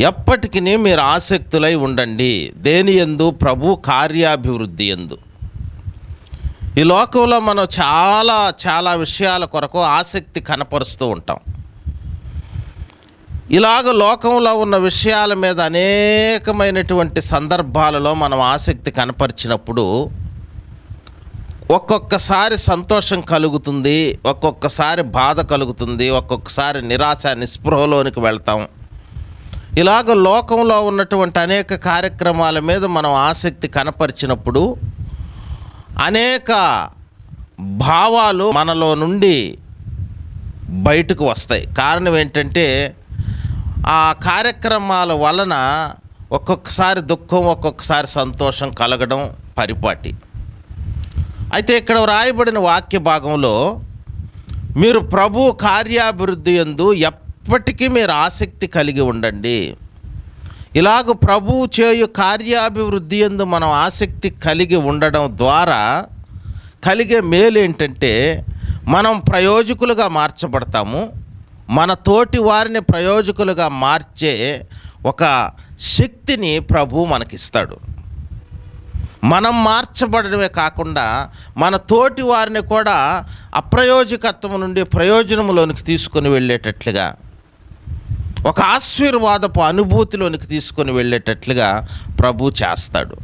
ఎప్పటికీ మీరు ఆసక్తులై ఉండండి. దేని యందు? ప్రభు కార్యాభివృద్ధి యందు. ఈ లోకంలో మనం చాలా విషయాల కొరకు ఆసక్తి కనపరుస్తూ ఉంటాం. ఇలాగ లోకంలో ఉన్న విషయాల మీద అనేకమైనటువంటి సందర్భాలలో మనం ఆసక్తి కనపరిచినప్పుడు ఒక్కొక్కసారి సంతోషం కలుగుతుంది, ఒక్కొక్కసారి బాధ కలుగుతుంది, ఒక్కొక్కసారి నిరాశ నిస్పృహలోనికి వెళ్తాం. ఇలాగ లోకంలో ఉన్నటువంటి అనేక కార్యక్రమాల మీద మనం ఆసక్తి కనపరిచినప్పుడు అనేక భావాలు మనలో నుండి బయటకు వస్తాయి. కారణం ఏంటంటే ఆ కార్యక్రమాల వలన ఒక్కొక్కసారి దుఃఖం, ఒక్కొక్కసారి సంతోషం కలగడం పరిపాటి. అయితే ఇక్కడ వ్రాయబడిన వాక్య భాగంలో మీరు ప్రభు కార్యాభివృద్ధి యందు ఎప్పటికీ మీరు ఆసక్తి కలిగి ఉండండి. ఇలాగ ప్రభు చేయు కార్యాభివృద్ధి యందు మనం ఆసక్తి కలిగి ఉండడం ద్వారా కలిగే మేలు ఏంటంటే మనం ప్రయోజకులుగా మార్చబడతాము. మన తోటి వారిని ప్రయోజకులుగా మార్చే ఒక శక్తిని ప్రభు మనకిస్తాడు. మనం మార్చబడమే కాకుండా మన తోటి వారిని కూడా అప్రయోజకత్వం నుండి ప్రయోజనంలోనికి తీసుకొని వెళ్ళేటట్లుగా, ఒక ఆశీర్వాదపు అనుభూతిలోనికి తీసుకొని వెళ్ళేటట్లుగా ప్రభు చేస్తాడు.